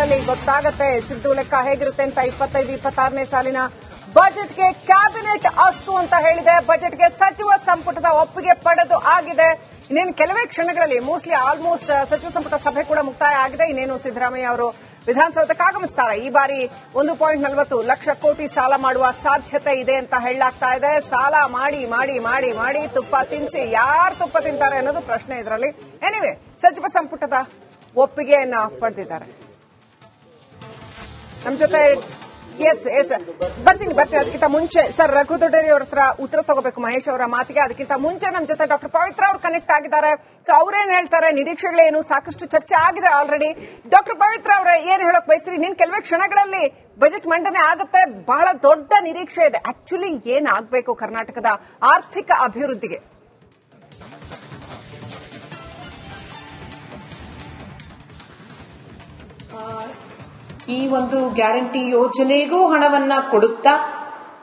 ಕ್ಷಣಗಳಲ್ಲಿ ಗೊತ್ತಾಗತ್ತೆ ಸಿದ್ದು ಲೆಕ್ಕ ಹೇಗಿರುತ್ತೆ ಅಂತ 25-26ನೇ ಸಾಲಿನ ಬಜೆಟ್ಗೆ ಕ್ಯಾಬಿನೆಟ್ ಅಸ್ತು ಅಂತ ಹೇಳಿದೆ. ಬಜೆಟ್ಗೆ ಸಚಿವ ಸಂಪುಟದ ಒಪ್ಪಿಗೆ ಪಡೆದು ಆಗಿದೆ. ಇನ್ನೇನು ಕೆಲವೇ ಕ್ಷಣಗಳಲ್ಲಿ ಮೋಸ್ಟ್ಲಿ ಆಲ್ಮೋಸ್ಟ್ ಸಚಿವ ಸಂಪುಟ ಸಭೆ ಕೂಡ ಮುಕ್ತಾಯ ಆಗಿದೆ. ಇನ್ನೇನು ಸಿದ್ದರಾಮಯ್ಯ ಅವರು ವಿಧಾನಸೌಧಕ್ಕೆ ಆಗಮಿಸ್ತಾರೆ. ಈ ಬಾರಿ 1.40 ಲಕ್ಷ ಕೋಟಿ ಸಾಲ ಮಾಡುವ ಸಾಧ್ಯತೆ ಇದೆ ಅಂತ ಹೇಳಲಾಗ್ತಾ ಇದೆ. ಸಾಲ ಮಾಡಿ ಮಾಡಿ ಮಾಡಿ ಮಾಡಿ ತುಪ್ಪ ತಿನ್ನಿಸಿ ಯಾರು ತುಪ್ಪ ತಿಂತಾರೆ ಅನ್ನೋದು ಪ್ರಶ್ನೆ ಇದರಲ್ಲಿ. ಎನಿವೆ ಸಚಿವ ಸಂಪುಟದ ಒಪ್ಪಿಗೆಯನ್ನ ಪಡೆದಿದ್ದಾರೆ. ನಮ್ಮ ಜೊತೆ ಬರ್ತೀನಿ ಅದಕ್ಕಿಂತ ಮುಂಚೆ ಸರ್ ರಘು ದೊಡ್ಡೇರಿ ಅವ್ರ ಹತ್ರ ಉತ್ತರ ತಗೋಬೇಕು ಮಹೇಶ್ ಅವರ ಮಾತಿಗೆ. ಅದಕ್ಕಿಂತ ಮುಂಚೆ ನಮ್ಮ ಜೊತೆ ಡಾಕ್ಟರ್ ಪವಿತ್ರ ಅವರು ಕನೆಕ್ಟ್ ಆಗಿದ್ದಾರೆ. ಸೊ ಅವ್ರೇನ್ ಹೇಳ್ತಾರೆ, ನಿರೀಕ್ಷೆಗಳೇನು? ಸಾಕಷ್ಟು ಚರ್ಚೆ ಆಗಿದೆ ಆಲ್ರೆಡಿ. ಡಾಕ್ಟರ್ ಪವಿತ್ರ ಅವರೇ ಏನ್ ಹೇಳಕ್ ಬಯಸ್ತೀರಿ? ನೀನ್ ಕೆಲವೇ ಕ್ಷಣಗಳಲ್ಲಿ ಬಜೆಟ್ ಮಂಡನೆ ಆಗುತ್ತೆ, ಬಹಳ ದೊಡ್ಡ ನಿರೀಕ್ಷೆ ಇದೆ. ಆಕ್ಚುಲಿ ಏನಾಗಬೇಕು ಕರ್ನಾಟಕದ ಆರ್ಥಿಕ ಅಭಿವೃದ್ಧಿಗೆ? ಈ ಒಂದು ಗ್ಯಾರಂಟಿ ಯೋಜನೆಗೂ ಹಣವನ್ನ ಕೊಡುತ್ತಾ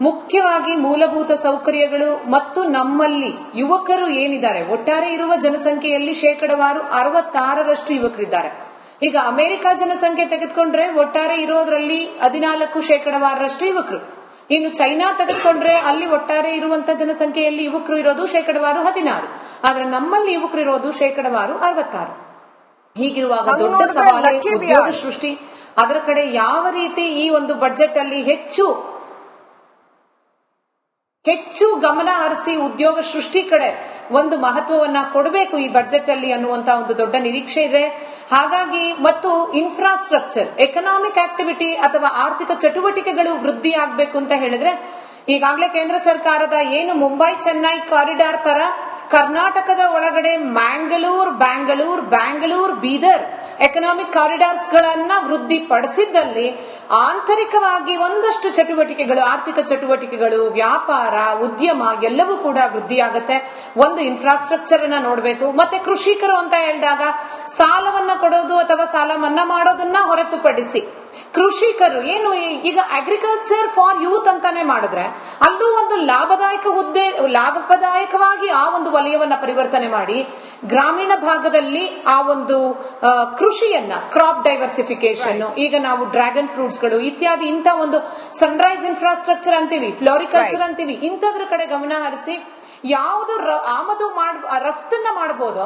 ಮುಖ್ಯವಾಗಿ ಮೂಲಭೂತ ಸೌಕರ್ಯಗಳು ಮತ್ತು ನಮ್ಮಲ್ಲಿ ಯುವಕರು ಏನಿದ್ದಾರೆ, ಒಟ್ಟಾರೆ ಇರುವ ಜನಸಂಖ್ಯೆಯಲ್ಲಿ ಶೇಕಡವಾರು 66% ಯುವಕರಿದ್ದಾರೆ. ಈಗ ಅಮೆರಿಕ ಜನಸಂಖ್ಯೆ ತೆಗೆದುಕೊಂಡ್ರೆ ಒಟ್ಟಾರೆ ಇರೋದ್ರಲ್ಲಿ 14% ಯುವಕರು. ಇನ್ನು ಚೈನಾ ತೆಗೆದುಕೊಂಡ್ರೆ ಅಲ್ಲಿ ಒಟ್ಟಾರೆ ಇರುವಂತಹ ಜನಸಂಖ್ಯೆಯಲ್ಲಿ ಯುವಕರು ಇರೋದು ಶೇಕಡವಾರು 16. ಆದ್ರೆ ನಮ್ಮಲ್ಲಿ ಯುವಕರು ಇರೋದು ಶೇಕಡವಾರು 66. ಹೀಗಿರುವಾಗ ದೊಡ್ಡ ಸವಾಲು ಉದ್ಯೋಗ ಸೃಷ್ಟಿ. ಅದರ ಕಡೆ ಯಾವ ರೀತಿ ಈ ಒಂದು ಬಜೆಟ್ ಅಲ್ಲಿ ಹೆಚ್ಚು ಗಮನ ಹರಿಸಿ ಉದ್ಯೋಗ ಸೃಷ್ಟಿ ಕಡೆ ಒಂದು ಮಹತ್ವವನ್ನ ಕೊಡಬೇಕು ಈ ಬಜೆಟ್ ಅಲ್ಲಿ ಅನ್ನುವಂತಹ ಒಂದು ದೊಡ್ಡ ನಿರೀಕ್ಷೆ ಇದೆ. ಹಾಗಾಗಿ ಮತ್ತು ಇನ್ಫ್ರಾಸ್ಟ್ರಕ್ಚರ್, ಎಕನಾಮಿಕ್ ಆಕ್ಟಿವಿಟಿ ಅಥವಾ ಆರ್ಥಿಕ ಚಟುವಟಿಕೆಗಳು ವೃದ್ಧಿ ಆಗ್ಬೇಕು ಅಂತ ಹೇಳಿದ್ರೆ ಈಗಾಗಲೇ ಕೇಂದ್ರ ಸರ್ಕಾರದ ಏನು ಮುಂಬೈ ಚೆನ್ನೈ ಕಾರಿಡಾರ್ ತರ ಕರ್ನಾಟಕದ ಒಳಗಡೆ ಬ್ಯಾಂಗಳೂರು ಬೀದರ್ ಎಕನಾಮಿಕ್ ಕಾರಿಡಾರ್ಸ್ ಗಳನ್ನ ವೃದ್ಧಿ ಪಡಿಸಿದ್ದಲ್ಲಿ ಆಂತರಿಕವಾಗಿ ಒಂದಷ್ಟು ಚಟುವಟಿಕೆಗಳು, ಆರ್ಥಿಕ ಚಟುವಟಿಕೆಗಳು, ವ್ಯಾಪಾರ, ಉದ್ಯಮ ಎಲ್ಲವೂ ಕೂಡ ವೃದ್ಧಿಯಾಗುತ್ತೆ. ಒಂದು ಇನ್ಫ್ರಾಸ್ಟ್ರಕ್ಚರ್ ಅನ್ನ ನೋಡಬೇಕು. ಮತ್ತೆ ಕೃಷಿಕರು ಅಂತ ಹೇಳಿದಾಗ ಸಾಲವನ್ನ ಕೊಡೋದು ಅಥವಾ ಸಾಲ ಮನ್ನಾ ಮಾಡೋದನ್ನ ಹೊರತುಪಡಿಸಿ ಕೃಷಿಕರು ಏನು ಈಗ ಅಗ್ರಿಕಲ್ಚರ್ ಫಾರ್ ಯೂತ್ ಅಂತಾನೆ ಮಾಡಿದ್ರೆ ಅಲ್ಲೂ ಒಂದು ಲಾಭದಾಯಕವಾಗಿ ಆ ಒಂದು ವಲಯವನ್ನ ಪರಿವರ್ತನೆ ಮಾಡಿ ಗ್ರಾಮೀಣ ಭಾಗದಲ್ಲಿ ಆ ಒಂದು ಕೃಷಿಯನ್ನ ಕ್ರಾಪ್ ಡೈವರ್ಸಿಫಿಕೇಶನ್, ಈಗ ನಾವು ಡ್ರ್ಯಾಗನ್ ಫ್ರೂಟ್ಸ್ ಗಳು ಇತ್ಯಾದಿ ಇಂಥ ಒಂದು ಸನ್ರೈಸ್ ಇನ್ಫ್ರಾಸ್ಟ್ರಕ್ಚರ್ ಅಂತೀವಿ, ಫ್ಲೋರಿಕಲ್ಚರ್ ಅಂತೀವಿ, ಇಂಥದ್ರ ಕಡೆ ಗಮನ ಹರಿಸಿ ಯಾವುದು ರಫ್ತನ್ನ ಮಾಡಬಹುದು,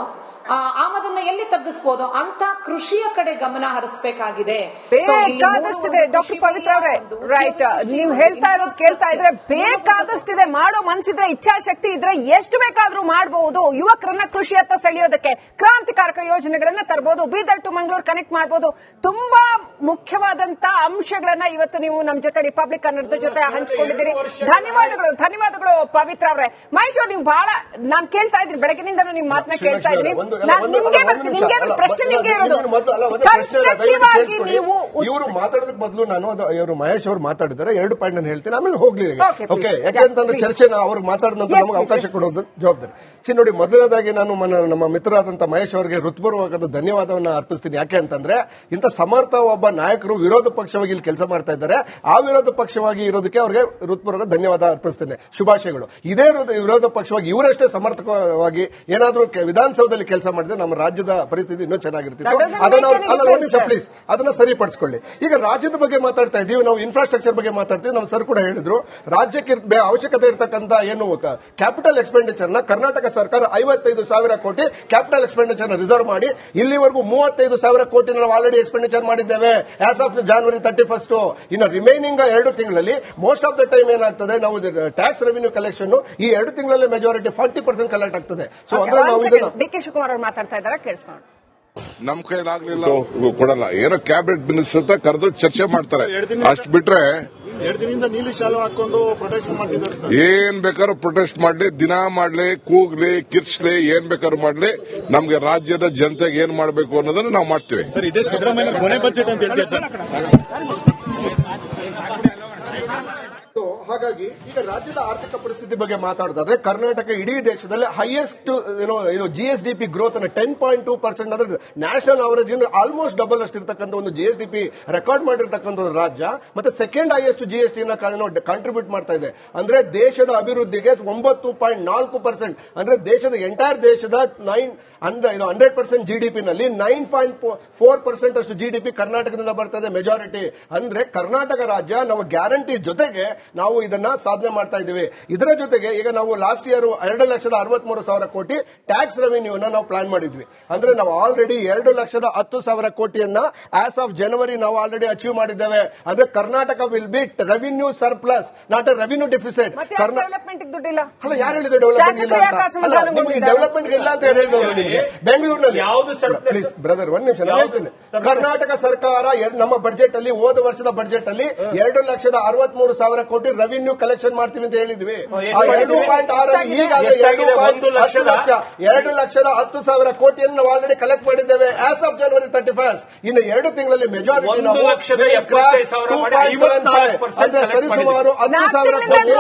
ಆಮದನ್ನ ಎಲ್ಲಿ ತಗ್ಗಿಸಬಹುದು ಅಂತ ಕೃಷಿಯ ಕಡೆ ಗಮನ ಹರಿಸಬೇಕಾಗಿದೆ. ಬೇಕಾದಷ್ಟಿದೆ ಡಾಕ್ಟರ್ ಪವಿತ್ರ ಅವರೇ, ರೈಟ್. ನೀವು ಹೇಳ್ತಾ ಇರೋದು ಕೇಳ್ತಾ ಇದ್ರೆ ಬೇಕಾದಷ್ಟಿದೆ. ಮಾಡೋ ಮನ್ಸಿದ್ರೆ, ಇಚ್ಛಾಶಕ್ತಿ ಇದ್ರೆ ಎಷ್ಟು ಬೇಕಾದ್ರೂ ಮಾಡಬಹುದು. ಯುವಕರನ್ನ ಕೃಷಿಯತ್ತ ಸೆಳೆಯೋದಕ್ಕೆ ಕ್ರಾಂತಿಕಾರಕ ಯೋಜನೆಗಳನ್ನ ತರಬಹುದು. ಬೀದರ್ ಟು ಮಂಗಳೂರು ಕನೆಕ್ಟ್ ಮಾಡಬಹುದು. ತುಂಬಾ ಮುಖ್ಯವಾದಂತ ಅಂಶಗಳನ್ನ ಇವತ್ತು ನೀವು ನಮ್ಮ ಜೊತೆ ರಿಪಬ್ಲಿಕ್ ಕನ್ನಡದ ಜೊತೆ ಹಂಚಿಕೊಂಡಿದ್ದೀರಿ. ಧನ್ಯವಾದಗಳು ಪವಿತ್ರ ಅವರೇ. ಮಹೇಶ್ ನೀವು ಬಹಳ ನಾನು ಕೇಳ್ತಾ ಇದ್ದೀನಿ, ಬೆಳಗಿನಿಂದ ನಿಮ್ ಮಾತನ್ನ ಕೇಳ್ತಾ ಇದ್ದೀನಿ. ನಿಮ್ಗೆ ಪ್ರಶ್ನೆ ನಿಮ್ಗೆ ಇರೋದು ನೀವು ಇವರು ಮಾತಾಡೋದಕ್ಕೆ ಮೊದಲು ನಾನು ಇವರು ಮಹೇಶ್ ಅವರು ಮಾತಾಡಿದ್ದಾರೆ 2 ಪಾಯಿಂಟ್ ನಾನು ಹೇಳ್ತೀನಿ, ಆಮೇಲೆ ಹೋಗ್ಲಿ. ಓಕೆ, ಯಾಕೆಂತಂದ್ರೆ ಚರ್ಚೆನ ಅವ್ರು ಮಾತಾಡಿದ ನಮಗೆ ಅವಕಾಶ ಕೊಡೋದು ಜವಾಬ್ದಾರಿ. ನೋಡಿ, ಮೊದಲನೇದಾಗಿ ನಾನು ನಮ್ಮ ಮಿತ್ರರಾದಂತಹ ಮಹೇಶ್ ಅವರಿಗೆ ಹೃತ್ಪೂರ್ವಕವಾದ ಧನ್ಯವಾದವನ್ನು ಅರ್ಪಿಸ್ತೀನಿ. ಯಾಕೆ ಅಂತಂದ್ರೆ ಇಂಥ ಸಮರ್ಥ ಒಬ್ಬ ನಾಯಕರು ವಿರೋಧ ಪಕ್ಷವಾಗಿ ಇಲ್ಲಿ ಕೆಲಸ ಮಾಡ್ತಾ ಇದ್ದಾರೆ. ಆ ವಿರೋಧ ಪಕ್ಷವಾಗಿ ಇರೋದಕ್ಕೆ ಅವರಿಗೆ ಹೃತ್ಪೂರ್ವಕ ಧನ್ಯವಾದ ಅರ್ಪಿಸ್ತೇನೆ, ಶುಭಾಶಯಗಳು. ಇದೇ ವಿರೋಧ ಪಕ್ಷವಾಗಿ ಇವರಷ್ಟೇ ಸಮರ್ಥಕವಾಗಿ ಏನಾದ್ರೂ ವಿಧಾನಸೌಧದಲ್ಲಿ ಕೆಲಸ ಮಾಡಿದ್ರೆ ನಮ್ಮ ರಾಜ್ಯದ ಪರಿಸ್ಥಿತಿ ಇನ್ನೂ ಚೆನ್ನಾಗಿರ್ತಿತ್ತು. ಪ್ಲೀಸ್ ಅದನ್ನ ಸರಿಪಡಿಸಿಕೊಳ್ಳಿ. ಈಗ ರಾಜ್ಯದ ಬಗ್ಗೆ ಮಾತಾಡ್ತಾ ಇದೀವಿ, ನಾವು ಇನ್ಫ್ರಾಸ್ಟ್ರಕ್ಚರ್ ಬಗ್ಗೆ ಮಾತಾಡ್ತೀವಿ. ನಮ್ಮ ಸರ್ ಕೂಡ ಹೇಳಿದ್ರು, ರಾಜ್ಯಕ್ಕೆ ಅವಶ್ಯಕತೆ ಇರತಕ್ಕಂತ ಏನು ಕ್ಯಾಪಿಟಲ್ ಎಕ್ಸ್ಪೆಂಡಿಚರ್ ನ ಕರ್ನಾಟಕ ಸರ್ಕಾರ 55,000 ಕೋಟಿ ಕ್ಯಾಪಿಟಲ್ ಎಕ್ಸ್ಪೆಂಡಿಚರ್ ರಿಸರ್ವ್ ಮಾಡಿ ಇಲ್ಲಿವರೆಗೂ 35,000 ಕೋಟಿ ನಾವು ಆಲ್ರೆಡಿ ಎಕ್ಸ್ಪೆಂಡಿಚರ್ ಮಾಡಿದ್ದೇವೆ ಆಸ್ ಆಫ್ January 31st. ಇನ್ನು ರಿಮೈನಿಂಗ್ 2 ತಿಂಗಳಲ್ಲಿ ಮೋಸ್ಟ್ ಆಫ್ ದ ಟೈಮ್ ಏನಾಗ್ತದೆ, ನಾವು ಟ್ಯಾಕ್ಸ್ ರೆವಿನ್ಯೂ ಕಲೆಕ್ಷನ್ ಈ 2 ತಿಂಗಳಲ್ಲಿ ಮೆಜಾರಿಟಿ 40% ಕಲೆಕ್ಟ್ ಆಗ್ತದೆ. ಸೊ ಅಂದ್ರೆ ನಾವು ಡಿ ಕೆ ಶಿವಕುಮಾರ್ ಅವರು ಮಾತಾಡ್ತಾ ಇದ್ದಾರೆ, ಕೇಳಿಸ್ಕೊಂಡು. ನಮ್ ಕೈಲಾಗ್ಲಿಲ್ಲ ಕೊಡಲ್ಲ, ಏನೋ ಕ್ಯಾಬಿನೆಟ್ ಮಿನಿಸ್ಟರ್ ಅಂತ ಕರೆದು ಚರ್ಚೆ ಮಾಡ್ತಾರೆ, ಅಷ್ಟು ಬಿಟ್ರೆ 2 ದಿನದಿಂದ ನೀಲಿ ಶಾಲು ಹಾಕೊಂಡು ಪ್ರೊಟೆಸ್ಟ್ ಮಾಡ್ತಿದ್ದಾರೆ ಸರ್. ಏನ್ ಬೇಕಾದ್ರೂ ಪ್ರೊಟೆಸ್ಟ್ ಮಾಡ್ಲಿ, ದಿನ ಮಾಡ್ಲಿ, ಕೂಗ್ಲಿ, ಕಿರ್ಚ್ಲಿ, ಏನ್ ಬೇಕಾದ್ರೂ ಮಾಡ್ಲಿ, ನಮ್ಗೆ ರಾಜ್ಯದ ಜನತೆಗೆ ಏನ್ ಮಾಡಬೇಕು ಅನ್ನೋದನ್ನ ನಾವು ಮಾಡ್ತೀವಿ. ಸರ್, ಇದೇ ಸಿದ್ದರಾಮಯ್ಯ ಕೊನೆ ಬಜೆಟ್ ಅಂತ ಹೇಳ್ತಾರೆ ಸರ್. ಹಾಗಾಗಿ ಈಗ ರಾಜ್ಯದ ಆರ್ಥಿಕ ಪರಿಸ್ಥಿತಿ ಬಗ್ಗೆ ಮಾತಾಡೋದಾದ್ರೆ ಕರ್ನಾಟಕ ಇಡೀ ದೇಶದಲ್ಲಿ ಹೈಯೆಸ್ಟ್ GSDP ಗ್ರೋತ್ ಅನ್ನು 10.2% ಅಂದ್ರೆ ನ್ಯಾಷನಲ್ ಅವರೇಜ್ ಆಲ್ಮೋಸ್ಟ್ ಡಬಲ್ ಅಷ್ಟು ಇರತಕ್ಕಂಥ ಒಂದು GSDP ರೆಕಾರ್ಡ್ ಮಾಡಿರ್ತಕ್ಕಂಥ ಒಂದು ರಾಜ್ಯ. ಮತ್ತೆ ಸೆಕೆಂಡ್ ಹೈಯೆಸ್ಟ್ GST ಕಾಂಟ್ರಿಬ್ಯೂಟ್ ಮಾಡ್ತಾ ಇದೆ. ಅಂದ್ರೆ ದೇಶದ ಅಭಿವೃದ್ಧಿಗೆ 9.4%, ಅಂದ್ರೆ ದೇಶದ ಎಂಟೈರ್ ದೇಶದ 100% GDP ನಲ್ಲಿ 9.4% ಅಷ್ಟು GDP ಕರ್ನಾಟಕದಿಂದ ಬರ್ತದೆ ಮೆಜಾರಿಟಿ. ಅಂದ್ರೆ ಕರ್ನಾಟಕ ರಾಜ್ಯ ನಾವು ಗ್ಯಾರಂಟಿ ಜೊತೆಗೆ ನಾವು ಇದನ್ನ ಸಾಧನೆ ಮಾಡ್ತಾ ಇದ್ದೀವಿ. ಇದರ ಜೊತೆಗೆ ಈಗ ನಾವು ಲಾಸ್ಟ್ ಇಯರ್ 2,63,000 ಕೋಟಿ ಟ್ಯಾಕ್ಸ್ ರೆವಿನ್ಯೂನ ನಾವು ಪ್ಲಾನ್ ಮಾಡಿದ್ವಿ. ಅಂದ್ರೆ ನಾವು ಆಲ್ರೆಡಿ 2,10,000 ಕೋಟಿಯನ್ನ ಆಸ್ ಆಫ್ ಜನವರಿ ನಾವು ಆಲ್ರೆಡಿ ಅಚೀವ್ ಮಾಡಿದ್ದೇವೆ. ಅಂದ್ರೆ Karnataka will be revenue surplus, not A revenue deficit. Development ದುಡ್ಡಿಲ್ಲ. ಅಲ್ಲ, ಯಾರು ಹೇಳಿದ್ರು ಡೆವಲಪ್ಮೆಂಟ್ ಇಲ್ಲ ಅಂತ? ನಿಮಗೆ ಡೆವಲಪ್ಮೆಂಟ್ ಇಲ್ಲ ಅಂತ ಹೇಳಿದ್ರು ನಿಮಗೆ ಬೆಂಗಳೂರಿನಲ್ಲಿ. ಪ್ಲೀಸ್ ಬ್ರದರ್, ಒಂದ್ ನಿಮಿಷ ನಾನು ಹೇಳ್ತೀನಿ. ಕರ್ನಾಟಕ ಸರ್ಕಾರ ನಮ್ಮ ಬಜೆಟ್ ಅಲ್ಲಿ ಹೋದ ವರ್ಷದ ಬಜೆಟ್ ಅಲ್ಲಿ 2,63,000 ಕೋಟಿ ರೆವಿನ್ಯೂ ಕಲೆಕ್ಷನ್ ಮಾಡ್ತೀವಿ ಅಂತ ಹೇಳಿದ್ವಿ. 2.6 ಈಗಾಗಲೇ 2,10,000 ಕೋಟಿಯನ್ನು ನಾವು ಆಲ್ರೆಡಿ ಕಲೆಕ್ಟ್ ಮಾಡಿದ್ದೇವೆ ಆಸ್ ಆಫ್ ಜನವರಿ 31. ಇನ್ನು 2 ತಿಂಗಳಲ್ಲಿ ಮೆಜಾರಿಟಿ ನಾವು 2.75 ಅಂದ್ರೆ ಸರಿಸುಮಾರು 10,000 ಕೋಟಿ.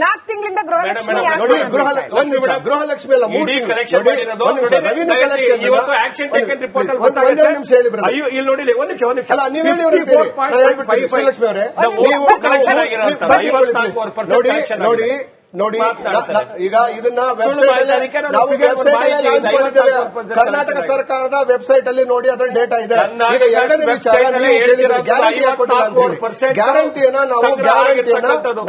4 ತಿಂಗಳಿಂದ ಗೃಹಲಕ್ಷ್ಮಿ ನೋಡಿ, ಗೃಹಲಕ್ಷ್ಮಿ ಅಲ್ಲ, 3 ತಿಂಗಳು ರೆವಿನ್ಯೂ ಕಲೆಕ್ಷನ್. ಒಂದೇ ನಿಮಿಷ ಹೇಳಿ ಬ್ರದರ್. ಅಲ್ಲ, ನೀವು ಹೇಳಿ ಶ್ರೀಲಕ್ಷ್ಮಿ ಅವರೇ, ನೋಡಿ ಈಗ ಇದನ್ನ ವೆಬ್ಸೈಟ್ ನಾವು ಕರ್ನಾಟಕ ಸರ್ಕಾರದ ವೆಬ್ಸೈಟ್ ಅಲ್ಲಿ ನೋಡಿ ಅದರ ಡೇಟಾ ಇದೆ. ಈಗ ಎರಡನೇ ವಿಚಾರ, ಗ್ಯಾರಂಟಿ ಹಾಕೊಟ್ಟಿಲ್ಲ ಅಂತ ಹೇಳಿ, ಗ್ಯಾರಂಟಿಯನ್ನ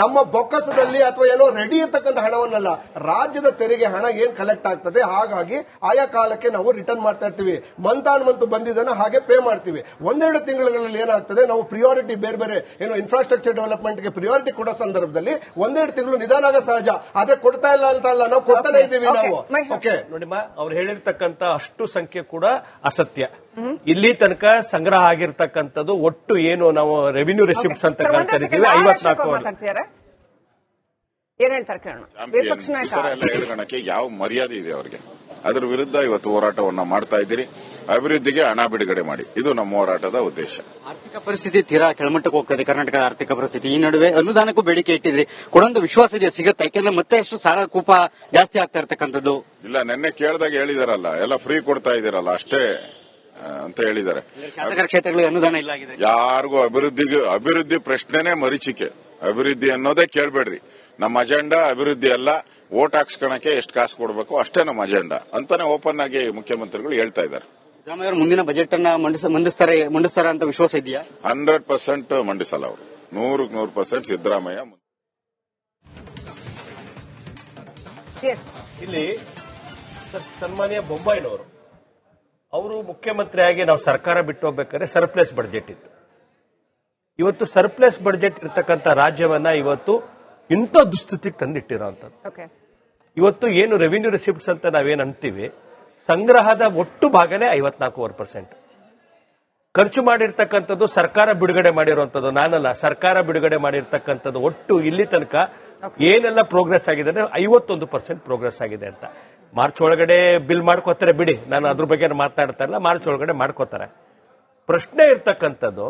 ನಮ್ಮ ಬೊಕ್ಕಸದಲ್ಲಿ ಅಥವಾ ಏನೋ ರೆಡಿ ಇರ್ತಕ್ಕಂಥ ಹಣವನ್ನಲ್ಲ, ರಾಜ್ಯದ ತೆರಿಗೆ ಹಣ ಏನ್ ಕಲೆಕ್ಟ್ ಆಗ್ತದೆ ಹಾಗಾಗಿ ಆಯಾ ಕಾಲಕ್ಕೆ ನಾವು ರಿಟರ್ನ್ ಮಾಡ್ತಾ ಇರ್ತೀವಿ. ಮಂತ್ ಆನ್ ಮಂತ್ ಬಂದಿದ್ದನ್ನ ಹಾಗೆ ಪೇ ಮಾಡ್ತೀವಿ. 1-2 ತಿಂಗಳಲ್ಲಿ ಏನಾಗ್ತದೆ, ನಾವು ಪ್ರಿಯಾರಿಟಿ ಬೇರೆ ಬೇರೆ ಏನೋ ಇನ್ಫ್ರಾಸ್ಟ್ರಕ್ಚರ್ ಡೆವಲಪ್ಮೆಂಟ್ಗೆ ಪ್ರಿಯಾರಿಟಿ ಕೊಡೋ ಸಂದರ್ಭದಲ್ಲಿ 1-2 ತಿಂಗಳು ನಿಧಾನ ಸಹಜ. ಅದೇ ಕೊಡ್ತಾ ಇಲ್ಲ ಅಂತ ಅಲ್ಲ, ನಾವು ಕೊಡ್ತಾನೆ ಇದ್ದೀವಿ ನಾವು. ಓಕೆ, ನೋಡಿಮ್ಮ, ಅವ್ರು ಹೇಳಿರ್ತಕ್ಕಂಥ ಅಷ್ಟು ಸಂಖ್ಯೆ ಕೂಡ ಅಸತ್ಯ. ಇಲ್ಲಿ ತನಕ ಸಂಗ್ರಹ ಆಗಿರ್ತಕ್ಕಂಥದ್ದು ಒಟ್ಟು ಏನು ನಾವು ರೆವಿನ್ಯೂ ರೆಸಿಪ್ಟ್ಸ್ ಅಂತ ಕರಿತೀವಿ 54. ಏನ್ ಹೇಳ್ತಾರೆ ಕೇಳೋಣ. ವಿಪಕ್ಷ ನಾಯಕ ಹೇಳ್ಕೊಳಕ್ಕೆ ಯಾವ ಮರ್ಯಾದೆ ಇದೆ ಅವರಿಗೆ? ಅದರ ವಿರುದ್ಧ ಇವತ್ತು ಹೋರಾಟವನ್ನ ಮಾಡ್ತಾ ಇದ್ದೀರಿ. ಅಭಿವೃದ್ಧಿಗೆ ಹಣ ಬಿಡುಗಡೆ ಮಾಡಿ, ಇದು ನಮ್ಮ ಹೋರಾಟದ ಉದ್ದೇಶ. ಆರ್ಥಿಕ ಪರಿಸ್ಥಿತಿ ತೀರಾ ಕೆಳಮಟ್ಟಕ್ಕೆ ಹೋಗ್ತದೆ ಕರ್ನಾಟಕದ ಆರ್ಥಿಕ ಪರಿಸ್ಥಿತಿ. ಈ ನಡುವೆ ಅನುದಾನಕ್ಕೂ ಬೇಡಿಕೆ ಇಟ್ಟಿದ್ರಿ, ಕೊಡೊಂದು ವಿಶ್ವಾಸ ಇದೆ ಸಿಗುತ್ತೆ, ಯಾಕೆಂದ್ರೆ ಮತ್ತೆ ಎಷ್ಟು ಸಾಲ ಕೂಪ ಜಾಸ್ತಿ ಆಗ್ತಾ ಇರ್ತಕ್ಕಂಥದ್ದು. ಇಲ್ಲ, ನಿನ್ನೆ ಕೇಳಿದಾಗ ಹೇಳಿದಾರಲ್ಲ, ಎಲ್ಲ ಫ್ರೀ ಕೊಡ್ತಾ ಇದ್ದೀರಲ್ಲ ಅಷ್ಟೇ ಅಂತ ಹೇಳಿದ್ದಾರೆ. ಶಾಸಕರ ಕ್ಷೇತ್ರಗಳಿಗೆ ಅನುದಾನ ಇಲ್ಲ ಆಗಿದೆ. ಯಾರಿಗೂ ಅಭಿವೃದ್ಧಿ ಪ್ರಶ್ನೆನೇ ಮರೀಚಿಕೆ. ಅಭಿವೃದ್ಧಿ ಅನ್ನೋದೇ ಕೇಳಬೇಡ್ರಿ. ನಮ್ಮ ಅಜೆಂಡಾ ಅಭಿವೃದ್ಧಿ ಅಲ್ಲ, ವೋಟ್ ಹಾಕ್ಸ್ಕೊಳಕ್ಕೆ ಎಷ್ಟು ಕಾಸು ಕೊಡಬೇಕು ಅಷ್ಟೇ ನಮ್ಮ ಅಜೆಂಡಾ ಅಂತಾನೆ ಓಪನ್ ಆಗಿ ಮುಖ್ಯಮಂತ್ರಿಗಳು ಹೇಳ್ತಾ ಇದ್ದಾರೆ. ಸಿದ್ದರಾಮಯ್ಯ ಮುಂದಿನ ಬಜೆಟ್ ಅನ್ನ ಮಂಡಿಸ್ತಾರೆ ಅಂತ ವಿಶ್ವಾಸ ಇದೆಯಾ? 100% ಮಂಡಿಸಲ್ಲ ಅವರು. 100% ಸಿದ್ದರಾಮಯ್ಯ. ಇಲ್ಲಿ ಸನ್ಮಾನ್ಯ ಬೊಮ್ಮಾಯಿನವರು ಅವರು ಮುಖ್ಯಮಂತ್ರಿಯಾಗಿ ನಾವು ಸರ್ಕಾರ ಬಿಟ್ಟು ಹೋಗ್ಬೇಕಾದ್ರೆ ಸರ್ಪ್ಲಸ್ ಬಡ್ಜೆಟ್ ಇತ್ತು. ಇವತ್ತು ಸರ್ಪ್ಲಸ್ ಬಡ್ಜೆಟ್ ಇರ್ತಕ್ಕಂಥ ರಾಜ್ಯವನ್ನ ಇವತ್ತು ಇಂಥ ದುಸ್ಥಿತಿಗೆ ತಂದಿಟ್ಟಿರೋಂಥದ್ದು. ಇವತ್ತು ಏನು ರೆವಿನ್ಯೂ ರಿಸಿಪ್ಟ್ಸ್ ಅಂತ ನಾವೇನು ಅಂತೀವಿ, ಸಂಗ್ರಹದ ಒಟ್ಟು ಭಾಗನೇ 54%. ಖರ್ಚು ಮಾಡಿರ್ತಕ್ಕಂಥದ್ದು ಸರ್ಕಾರ ಬಿಡುಗಡೆ ಮಾಡಿರುವಂತದ್ದು ನಾನಲ್ಲ, ಸರ್ಕಾರ ಬಿಡುಗಡೆ ಮಾಡಿರ್ತಕ್ಕಂಥದ್ದು ಒಟ್ಟು ಇಲ್ಲಿ ತನಕ ಏನೆಲ್ಲ ಪ್ರೋಗ್ರೆಸ್ ಆಗಿದೆ ಅಂದ್ರೆ 51% ಪ್ರೋಗ್ರೆಸ್ ಆಗಿದೆ ಅಂತ. ಮಾರ್ಚ್ ಒಳಗಡೆ ಬಿಲ್ ಮಾಡ್ಕೋತಾರೆ ಬಿಡಿ, ನಾನು ಅದ್ರ ಬಗ್ಗೆ ಮಾತನಾಡ್ತಾ ಇಲ್ಲ, ಮಾರ್ಚ್ ಒಳಗಡೆ ಮಾಡ್ಕೋತಾರೆ. ಪ್ರಶ್ನೆ ಇರ್ತಕ್ಕಂಥದ್ದು,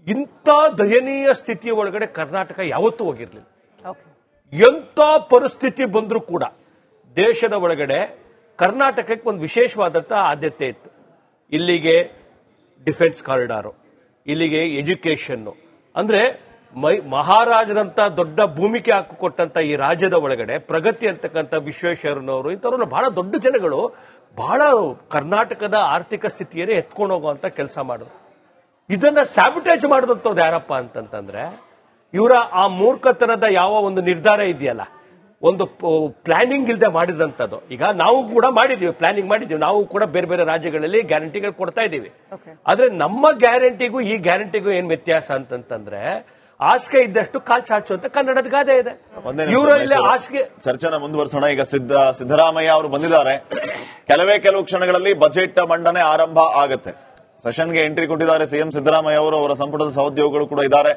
ಇಂಥ ದಯನೀಯ ಸ್ಥಿತಿಯ ಒಳಗಡೆ ಕರ್ನಾಟಕ ಯಾವತ್ತೂ ಹೋಗಿರ್ಲಿಲ್ಲ. ಎಂಥ ಪರಿಸ್ಥಿತಿ ಬಂದರೂ ಕೂಡ ದೇಶದ ಒಳಗಡೆ ಕರ್ನಾಟಕಕ್ಕೆ ಒಂದು ವಿಶೇಷವಾದಂತಹ ಆದ್ಯತೆ ಇತ್ತು. ಇಲ್ಲಿಗೆ ಡಿಫೆನ್ಸ್ ಕಾರಿಡಾರು, ಇಲ್ಲಿಗೆ ಎಜುಕೇಶನ್, ಅಂದ್ರೆ ಮಹಾರಾಜರಂತ ದೊಡ್ಡ ಭೂಮಿಕೆ ಹಾಕಿಕೊಟ್ಟಂತ ಈ ರಾಜ್ಯದ ಒಳಗಡೆ ಪ್ರಗತಿ ಅಂತಕ್ಕಂಥ ವಿಶ್ವೇಶ್ವರನವರು ಇಂಥವ್ರನ್ನ ಬಹಳ ದೊಡ್ಡ ಜನಗಳು ಬಹಳ ಕರ್ನಾಟಕದ ಆರ್ಥಿಕ ಸ್ಥಿತಿಯನ್ನೇ ಎತ್ಕೊಂಡು ಹೋಗುವಂತ ಕೆಲಸ ಮಾಡಿದ್ರು. ಇದನ್ನ ಸ್ಯಾಬಿಟೇಜ್ ಮಾಡಿದಂಥದ್ದು ಯಾರಪ್ಪ ಅಂತಂತಂದ್ರೆ ಇವರ ಆ ಮೂರ್ಖತನದ ಯಾವ ಒಂದು ನಿರ್ಧಾರ ಇದೆಯಲ್ಲ, ಒಂದು ಪ್ಲಾನಿಂಗ್ ಇಲ್ಲದೆ ಮಾಡಿದಂಥದ್ದು. ಈಗ ನಾವು ಕೂಡ ಮಾಡಿದೀವಿ, ಪ್ಲಾನಿಂಗ್ ಮಾಡಿದೀವಿ, ನಾವು ಕೂಡ ಬೇರೆ ಬೇರೆ ರಾಜ್ಯಗಳಲ್ಲಿ ಗ್ಯಾರಂಟಿಗಳು ಕೊಡ್ತಾ ಇದ್ದೀವಿ. ಆದ್ರೆ ನಮ್ಮ ಗ್ಯಾರಂಟಿಗೂ ಈ ಗ್ಯಾರಂಟಿಗೂ ಏನ್ ವ್ಯತ್ಯಾಸ ಅಂತಂತಂದ್ರೆ, ಹಾಸಿಗೆ ಇದ್ದಷ್ಟು ಕಾಲ್ ಚಾಚು ಅಂತ ಕನ್ನಡದ ಗಾದೆ ಇದೆ. ಇವರು ಇಲ್ಲಿ ಹಾಸಿಗೆ ಚರ್ಚೆನ ಮುಂದುವರಿಸೋಣ. ಈಗ ಸಿದ್ದರಾಮಯ್ಯ ಅವರು ಬಂದಿದ್ದಾರೆ, ಕೆಲವು ಕ್ಷಣಗಳಲ್ಲಿ ಬಜೆಟ್ ಮಂಡನೆ ಆರಂಭ ಆಗತ್ತೆ. ಸೆಷನ್ಗೆ ಎಂಟ್ರಿ ಕೊಟ್ಟಿದ್ದಾರೆ ಸಿಎಂ ಸಿದ್ದರಾಮಯ್ಯ ಅವರು, ಅವರ ಸಂಪುಟದ ಸಹೋದ್ಯೋಗಿಗಳು ಕೂಡ ಇದ್ದಾರೆ.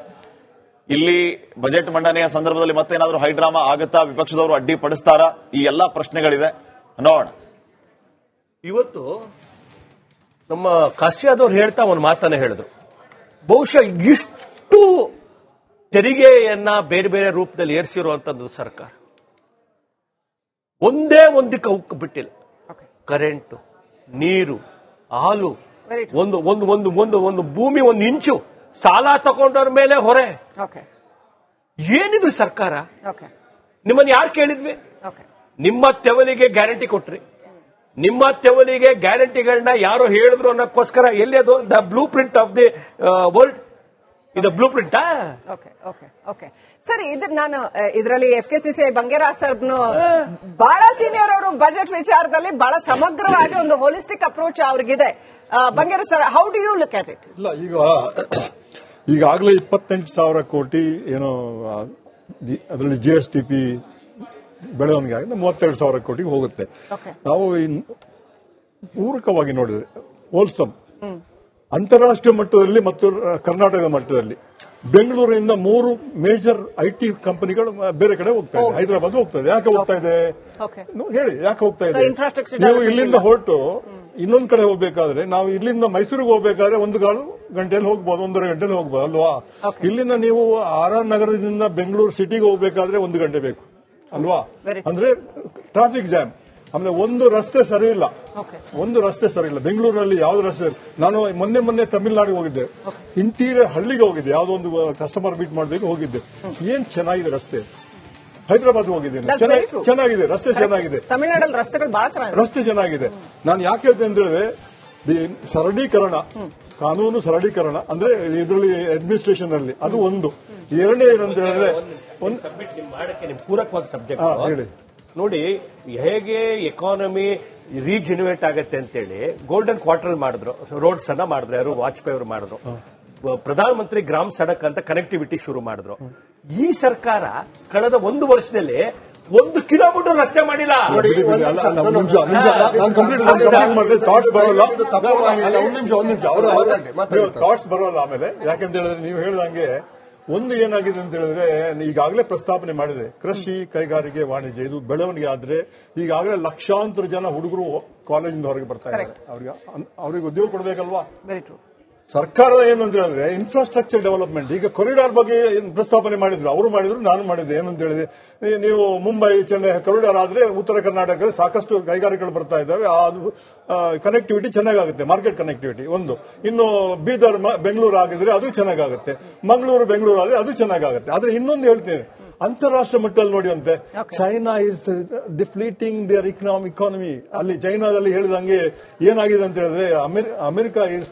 ಇಲ್ಲಿ ಬಜೆಟ್ ಮಂಡನೆಯ ಸಂದರ್ಭದಲ್ಲಿ ಮತ್ತೇನಾದ್ರೂ ಹೈಡ್ರಾಮಾ ಆಗುತ್ತಾ, ವಿಪಕ್ಷದವರು ಅಡ್ಡಿಪಡಿಸ್ತಾರಾ, ಈ ಎಲ್ಲಾ ಪ್ರಶ್ನೆಗಳಿದೆ, ನೋಡೋಣ. ಇವತ್ತು ನಮ್ಮ ಕಾಸಿಯಾದವ್ರು ಹೇಳ್ತಾ ಒಂದು ಮಾತನ್ನ ಹೇಳಿದ್ರು, ಬಹುಶಃ ಇಷ್ಟು ತೆರಿಗೆಯನ್ನ ಬೇರೆ ಬೇರೆ ರೂಪದಲ್ಲಿ ಏರಿಸಿರುವಂತದ್ದು ಸರ್ಕಾರ. ಒಂದೇ ಒಂದಕ್ಕೆ ಉಕ್ಕು ಬಿಟ್ಟಿಲ್ಲ. ಕರೆಂಟು, ನೀರು, ಹಾಲು, ಒಂದು ಒಂದು ಒಂದು ಒಂದು ಒಂದು ಭೂಮಿ, ಒಂದು ಇಂಚು ಸಾಲ ತಗೊಂಡವ್ರ ಮೇಲೆ ಹೊರೆ. ಏನಿದು ಸರ್ಕಾರ? ನಿಮ್ಮನ್ನು ಯಾರು ಕೇಳಿದ್ವಿ? ನಿಮ್ಮ ತೆವಲಿಗೆ ಗ್ಯಾರಂಟಿ ಕೊಟ್ರಿ. ನಿಮ್ಮ ತೆವಲಿಗೆ ಗ್ಯಾರಂಟಿಗಳನ್ನ ಯಾರೋ ಹೇಳಿದ್ರು ಅನ್ನೋಕ್ಕೋಸ್ಕರ ಎಲ್ಲಿ ಅದು the blue print of the world, ಇದು ಬ್ಲೂ ಪ್ರಿಂಟಾ? ಸರಿ, ನಾನು ಇದರಲ್ಲಿ FKCCI ಬಂಗೇರಾ ಸರ್ನು ಬಹಳ ಸೀನಿಯರ್ ಅವರು ಬಜೆಟ್ ವಿಚಾರದಲ್ಲಿ ಬಹಳ ಸಮಗ್ರವಾಗಿ ಒಂದು ಹೋಲಿಸ್ಟಿಕ್ ಅಪ್ರೋಚ್ ಅವ್ರಿಗಿದೆ. Bangera sir, how do you look at it? ಇಲ್ಲ, ಈಗಾಗಲೇ 28,000 ಕೋಟಿ ಏನೋ ಅದರಲ್ಲಿ GSTP ಬೆಳವಣಿಗೆ ಆಗಿದೆ, 32,000 ಕೋಟಿಗೆ ಹೋಗುತ್ತೆ. ನಾವು ಪೂರಕವಾಗಿ ನೋಡಿದ್ರೆ ಹೋಲ್ಸಮ್ ಅಂತಾರಾಷ್ಟ್ರೀಯ ಮಟ್ಟದಲ್ಲಿ ಮತ್ತು ಕರ್ನಾಟಕದ ಮಟ್ಟದಲ್ಲಿ ಬೆಂಗಳೂರಿನಿಂದ 3 ಮೇಜರ್ IT ಕಂಪನಿಗಳು ಬೇರೆ ಕಡೆ ಹೋಗ್ತಾ ಇದೆ. ಹೈದರಾಬಾದ್ ಹೋಗ್ತಾ ಇದೆ. ಯಾಕೆ ಹೋಗ್ತಾ ಇದೆ ಹೇಳಿ? ಯಾಕೆ ಹೋಗ್ತಾ ಇದೆ? ನೀವು ಇಲ್ಲಿಂದ ಹೊರಟು ಇನ್ನೊಂದು ಕಡೆ ಹೋಗ್ಬೇಕಾದ್ರೆ, ನಾವು ಇಲ್ಲಿಂದ ಮೈಸೂರಿಗೆ ಹೋಗ್ಬೇಕಾದ್ರೆ 1 ಗಂಟೆಯಲ್ಲಿ ಹೋಗ್ಬೋದು, 1.5 ಗಂಟೆಯಲ್ಲಿ ಹೋಗ್ಬೋದು ಅಲ್ವಾ? ಇಲ್ಲಿಂದ ನೀವು RR ನಗರದಿಂದ ಬೆಂಗಳೂರು ಸಿಟಿಗೆ ಹೋಗ್ಬೇಕಾದ್ರೆ 1 ಗಂಟೆ ಬೇಕು ಅಲ್ವಾ? ಅಂದ್ರೆ ಟ್ರಾಫಿಕ್ ಜಾಮ್. ಆಮೇಲೆ ಒಂದು ರಸ್ತೆ ಸರಿ ಇಲ್ಲ, ಬೆಂಗಳೂರಿನಲ್ಲಿ ಯಾವ್ದು ರಸ್ತೆ. ನಾನು ಮೊನ್ನೆ ತಮಿಳುನಾಡಿಗೆ ಹೋಗಿದ್ದೆ, ಇಂಟೀರಿಯರ್ ಹಳ್ಳಿಗೆ ಹೋಗಿದ್ದೆ, ಯಾವ್ದೋ ಒಂದು ಕಸ್ಟಮರ್ ಮೀಟ್ ಮಾಡಬೇಕು ಹೋಗಿದ್ದೆ. ಏನ್ ಚೆನ್ನಾಗಿದೆ ರಸ್ತೆ. ಹೈದರಾಬಾದ್ ಹೋಗಿದ್ದೇನೆ, ಚೆನ್ನಾಗಿದೆ ರಸ್ತೆ, ಚೆನ್ನಾಗಿದೆ. ತಮಿಳುನಾಡಲ್ಲಿ ರಸ್ತೆಗಳು ಬಹಳ ಚೆನ್ನಾಗಿದೆ, ರಸ್ತೆ ಚೆನ್ನಾಗಿದೆ. ನಾನು ಯಾಕೆ ಹೇಳ್ತೇನೆ ಅಂತ ಹೇಳಿದ್ರೆ, ಸರಳೀಕರಣ, ಕಾನೂನು ಸರಳೀಕರಣ ಅಂದ್ರೆ ಇದರಲ್ಲಿ ಅಡ್ಮಿನಿಸ್ಟ್ರೇಷನ್ ಅಲ್ಲಿ ಅದು ಒಂದು. ಎರಡನೇ ಏನಂತ ಹೇಳಿದ್ರೆ ಪೂರಕವಾದ ಸಬ್ಜೆಕ್ಟ್ ಹೇಳಿ ನೋಡಿ, ಹೇಗೆ ಎಕಾನಮಿ ರೀಜೆನ್ಯುವೇಟ್ ಆಗತ್ತೆ ಅಂತೇಳಿ ಗೋಲ್ಡನ್ ಕ್ವಾರ್ಟರ್ ಮಾಡಿದ್ರು, ರೋಡ್ಸ್ ಅನ್ನ ಮಾಡಿದ್ರು, ಯಾರು ವಾಜಪೇಯಿ ಅವರು ಮಾಡಿದ್ರು. ಪ್ರಧಾನಮಂತ್ರಿ ಗ್ರಾಮ್ ಸಡಕ್ ಅಂತ ಕನೆಕ್ಟಿವಿಟಿ ಶುರು ಮಾಡಿದ್ರು. ಈ ಸರ್ಕಾರ ಕಳೆದ 1 ವರ್ಷದಲ್ಲಿ 1 ಕಿಲೋಮೀಟರ್ ರಸ್ತೆ ಮಾಡಿಲ್ಲ. ಥಾಟ್ಸ್ ಬರೋಲ್ಲ ಆಮೇಲೆ. ಯಾಕಂತ ಹೇಳಿದ್ರೆ ನೀವು ಹೇಳಿದಂಗೆ ಒಂದು ಏನಾಗಿದೆ ಅಂತ ಹೇಳಿದ್ರೆ, ಈಗಾಗಲೇ ಪ್ರಸ್ತಾಪನೆ ಮಾಡಿದೆ, ಕೃಷಿ, ಕೈಗಾರಿಕೆ, ವಾಣಿಜ್ಯ ಇದು ಬೆಳವಣಿಗೆ ಆದ್ರೆ ಈಗಾಗಲೇ ಲಕ್ಷಾಂತರ ಜನ ಹುಡುಗರು ಕಾಲೇಜಿಂದ ಹೊರಗೆ ಬರ್ತಾ ಇದ್ದಾರೆ. ಅವ್ರಿಗೆ ಉದ್ಯೋಗ ಕೊಡಬೇಕಲ್ವಾ? ಸರ್ಕಾರ ಏನು ಅಂತ ಹೇಳಿದ್ರೆ ಇನ್ಫ್ರಾಸ್ಟ್ರಕ್ಚರ್ ಡೆವಲಪ್ಮೆಂಟ್. ಈಗ ಕಾರಿಡಾರ್ ಬಗ್ಗೆ ಪ್ರಸ್ತಾಪನೆ ಮಾಡಿದ್ರು, ಅವರು ಮಾಡಿದ್ರು, ನಾನು ಮಾಡಿದ್ದೆ. ಏನಂತ ಹೇಳಿದೆ, ನೀವು ಮುಂಬೈ, ಚೆನ್ನೈ ಕಾರಿಡಾರ್ ಆದ್ರೆ ಉತ್ತರ ಕರ್ನಾಟಕದಲ್ಲಿ ಸಾಕಷ್ಟು ಕೈಗಾರಿಕೆಗಳು ಬರ್ತಾ ಇದ್ದಾವೆ, ಅದು ಕನೆಕ್ಟಿವಿಟಿ ಚೆನ್ನಾಗುತ್ತೆ, ಮಾರ್ಕೆಟ್ ಕನೆಕ್ಟಿವಿಟಿ ಒಂದು. ಇನ್ನು ಬೀದರ್ ಬೆಂಗಳೂರು ಆಗಿದ್ರೆ ಅದು ಚೆನ್ನಾಗುತ್ತೆ, ಮಂಗಳೂರು ಬೆಂಗಳೂರು ಆದ್ರೆ ಅದು ಚೆನ್ನಾಗುತ್ತೆ. ಆದ್ರೆ ಇನ್ನೊಂದು ಹೇಳ್ತೇನೆ, ಅಂತಾರಾಷ್ಟ್ರೀಯ ಮಟ್ಟದಲ್ಲಿ ನೋಡಿ ಅಂತೆ, ಚೈನಾ ಇಸ್ ಡಿಫ್ಲೀಟಿಂಗ್ ದೇರ್ ಇಕಾನಮಿ. ಅಲ್ಲಿ ಚೈನಾದಲ್ಲಿ ಹೇಳಿದಂಗೆ ಏನಾಗಿದೆ ಅಂತ ಹೇಳಿದ್ರೆ, ಅಮೆರಿಕ ಇಸ್